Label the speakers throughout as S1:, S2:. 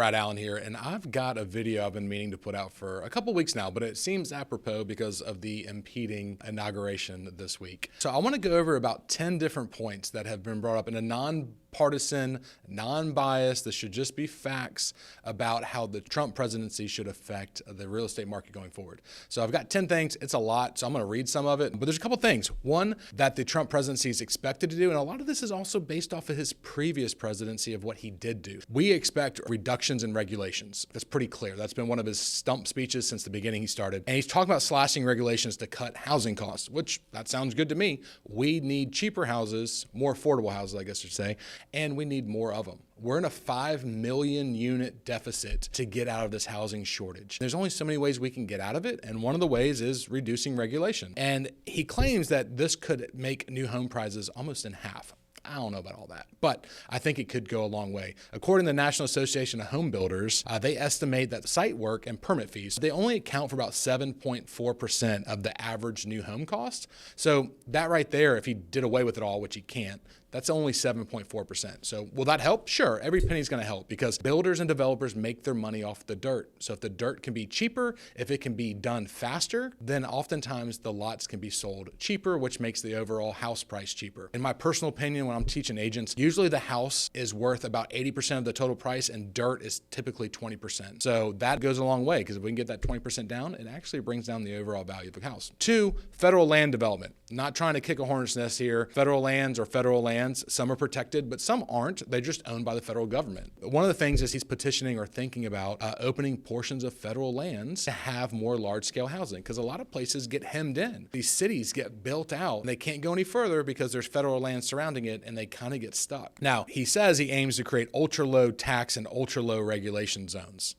S1: Brad Allen here, and I've got a video I've been meaning to put out for a couple weeks now, but it seems apropos because of the impeding inauguration this week. So I want to go over about 10 different points that have been brought up in a non-partisan, non-biased, this should just be facts about how the Trump presidency should affect the real estate market going forward. So I've got 10 things. It's a lot, so I'm going to read some of it, but there's a couple things. One, that the Trump presidency is expected to do, and a lot of this is also based off of his previous presidency of what he did do. We expect reductions in regulations. That's pretty clear. That's been one of his stump speeches since the beginning he started. And he's talking about slashing regulations to cut housing costs, which that sounds good to me. We need cheaper houses, more affordable houses, I guess you'd say, and we need more of them. We're in a 5 million unit deficit to get out of this housing shortage. There's only so many ways we can get out of it, and one of the ways is reducing regulation. And he claims that this could make new home prices almost in half. I don't know about all that, but I think it could go a long way. According to the National Association of Home Builders, they estimate that site work and permit fees, they only account for about 7.4% of the average new home cost. So that right there, if he did away with it all, which he can't, that's only 7.4%. So will that help? Sure, every penny's gonna help because builders and developers make their money off the dirt. So if the dirt can be cheaper, if it can be done faster, then oftentimes the lots can be sold cheaper, which makes the overall house price cheaper. In my personal opinion, when I'm teaching agents, usually the house is worth about 80% of the total price and dirt is typically 20%. So that goes a long way because if we can get that 20% down, it actually brings down the overall value of a house. 2, federal land development. Not trying to kick a hornet's nest here. Federal lands are federal lands. Some are protected, but some aren't. They're just owned by the federal government. One of the things is he's petitioning or thinking about opening portions of federal lands to have more large-scale housing because a lot of places get hemmed in. These cities get built out and they can't go any further because there's federal land surrounding it and they kind of get stuck. Now, he says he aims to create ultra-low tax and ultra-low regulation zones.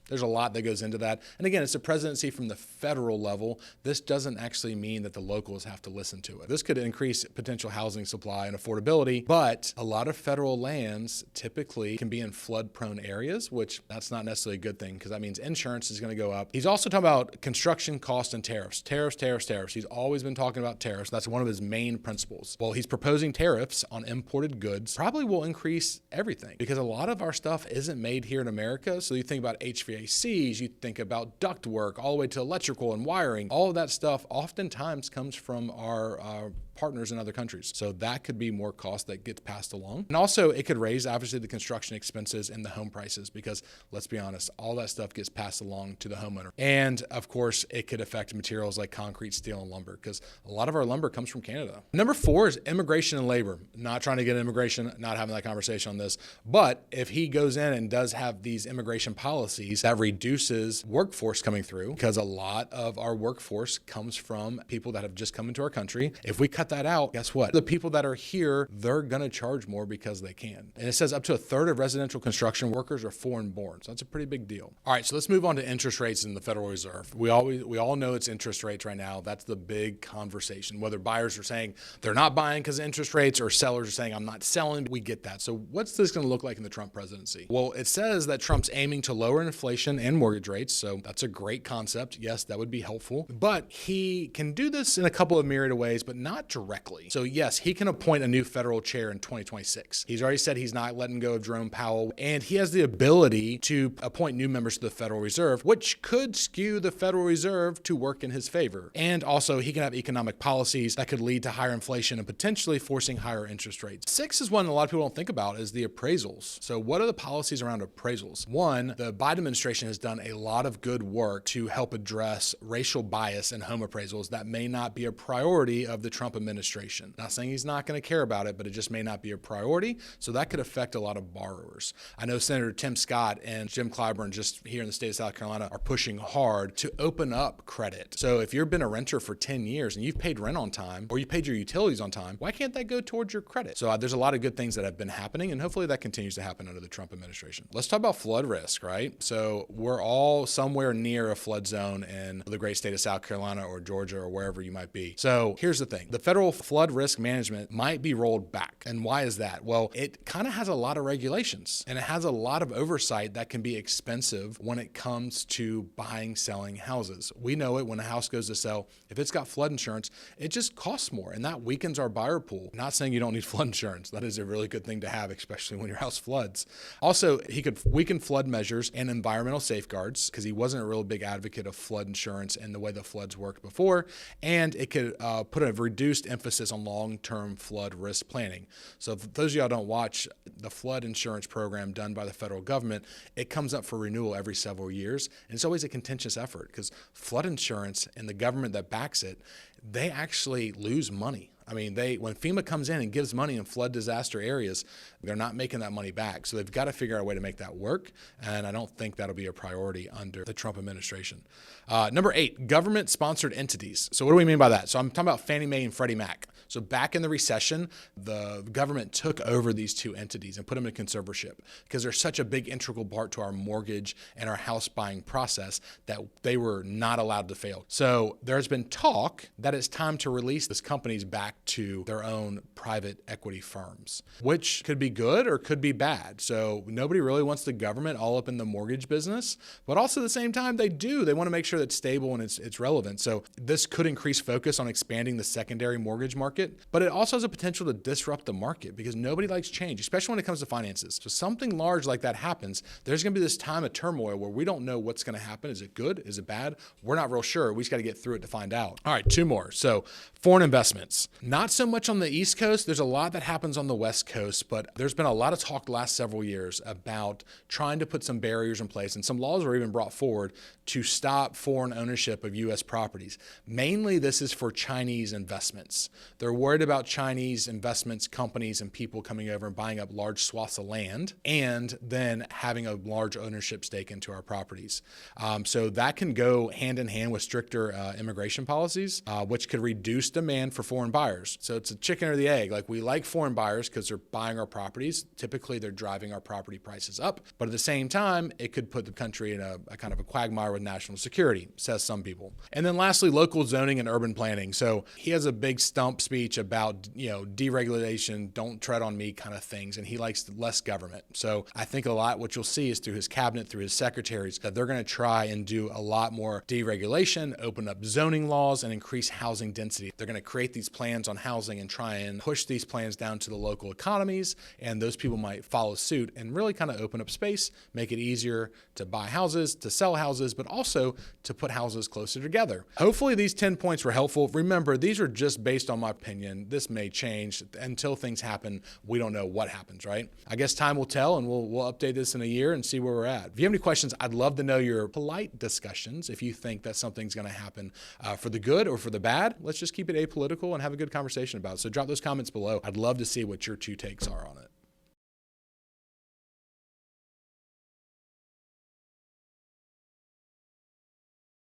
S1: There's a lot that goes into that. And again, it's a presidency from the federal level. This doesn't actually mean that the locals have to listen to it. This could increase potential housing supply and affordability, but a lot of federal lands typically can be in flood-prone areas, which that's not necessarily a good thing because that means insurance is going to go up. He's also talking about construction cost and tariffs. Tariffs. He's always been talking about tariffs. That's one of his main principles. Well, he's proposing tariffs on imported goods probably will increase everything because a lot of our stuff isn't made here in America. So you think about HVACs, you think about ductwork, all the way to electrical and wiring. All of that stuff oftentimes comes from our partners in other countries. So that could be more cost that gets passed along. And also it could raise obviously the construction expenses and the home prices because let's be honest, all that stuff gets passed along to the homeowner. And of course it could affect materials like concrete, steel, and lumber because a lot of our lumber comes from Canada. Number 4 is immigration and labor. Not trying to get immigration, not having that conversation on this, but if he goes in and does have these immigration policies that reduces workforce coming through because a lot of our workforce comes from people that have just come into our country. If we cut that out, guess what? The people that are here, they're going to charge more because they can. And it says up to a third of residential construction workers are foreign born. So that's a pretty big deal. All right, so let's move on to interest rates in the Federal Reserve. We all know it's interest rates right now. That's the big conversation. Whether buyers are saying they're not buying because of interest rates or sellers are saying I'm not selling, we get that. So what's this going to look like in the Trump presidency? Well, it says that Trump's aiming to lower inflation and mortgage rates. So that's a great concept. Yes, that would be helpful. But he can do this in a couple of myriad of ways, but not directly. So yes, he can appoint a new federal chair in 2026. He's already said he's not letting go of Jerome Powell, and he has the ability to appoint new members to the Federal Reserve, which could skew the Federal Reserve to work in his favor. And also he can have economic policies that could lead to higher inflation and potentially forcing higher interest rates. 6 is one a lot of people don't think about is the appraisals. So what are the policies around appraisals? One, the Biden administration has done a lot of good work to help address racial bias in home appraisals that may not be a priority of the Trump administration. Not saying he's not going to care about it, but it just may not be a priority. So that could affect a lot of borrowers. I know Senator Tim Scott and Jim Clyburn just here in the state of South Carolina are pushing hard to open up credit. So if you've been a renter for 10 years and you've paid rent on time or you paid your utilities on time, why can't that go towards your credit? So there's a lot of good things that have been happening and hopefully that continues to happen under the Trump administration. Let's talk about flood risk, right? So we're all somewhere near a flood zone in the great state of South Carolina or Georgia or wherever you might be. So here's the thing. The Federal federal flood risk management might be rolled back. And why is that? Well, it kind of has a lot of regulations and it has a lot of oversight that can be expensive when it comes to buying, selling houses. We know it when a house goes to sell. If it's got flood insurance, it just costs more and that weakens our buyer pool. Not saying you don't need flood insurance. That is a really good thing to have, especially when your house floods. Also, he could weaken flood measures and environmental safeguards because he wasn't a real big advocate of flood insurance and the way the floods worked before. And it could put a reduced emphasis on long-term flood risk planning. So if those of y'all don't watch the flood insurance program done by the federal government, it comes up for renewal every several years. And it's always a contentious effort because flood insurance and the government that backs it, they actually lose money. I mean, when FEMA comes in and gives money in flood disaster areas, they're not making that money back. So they've got to figure out a way to make that work. And I don't think that'll be a priority under the Trump administration. Number 8, government-sponsored entities. So what do we mean by that? So I'm talking about Fannie Mae and Freddie Mac. So back in the recession, the government took over these two entities and put them in conservatorship because they're such a big integral part to our mortgage and our house buying process that they were not allowed to fail. So there's been talk that it's time to release these companies back to their own private equity firms, which could be good or could be bad. So nobody really wants the government all up in the mortgage business, but also at the same time they do. They want to make sure that it's stable and it's relevant. So this could increase focus on expanding the secondary mortgage market, but it also has a potential to disrupt the market because nobody likes change, especially when it comes to finances. So something large like that happens, there's going to be this time of turmoil where we don't know what's going to happen. Is it good? Is it bad? We're not real sure. We just got to get through it to find out. All right, 2 more. So foreign investments. Not so much on the East Coast. There's a lot that happens on the West Coast, but there's been a lot of talk the last several years about trying to put some barriers in place, and some laws were even brought forward to stop foreign ownership of U.S. properties. Mainly, this is for Chinese investments. They're worried about Chinese investments, companies, and people coming over and buying up large swaths of land and then having a large ownership stake into our properties. So that can go hand in hand with stricter immigration policies, which could reduce demand for foreign buyers. So it's a chicken or the egg. Like, we like foreign buyers because they're buying our properties. Typically, they're driving our property prices up. But at the same time, it could put the country in a kind of a quagmire with national security, says some people. And then lastly, local zoning and urban planning. So he has a big stump speech about, deregulation, don't tread on me kind of things. And he likes less government. So I think a lot what you'll see is through his cabinet, through his secretaries, that they're going to try and do a lot more deregulation, open up zoning laws, and increase housing density. They're going to create these plans on housing and try and push these plans down to the local economies. And those people might follow suit and really kind of open up space, make it easier to buy houses, to sell houses, but also to put houses closer together. Hopefully these 10 points were helpful. Remember, these are just based on my opinion. This may change. Until things happen, we don't know what happens, right? I guess time will tell, and we'll update this in a year and see where we're at. If you have any questions, I'd love to know your polite discussions. If you think that something's going to happen for the good or for the bad, let's just keep it apolitical and have a good conversation about it. So drop those comments below. I'd love to see what your 2 takes are on it.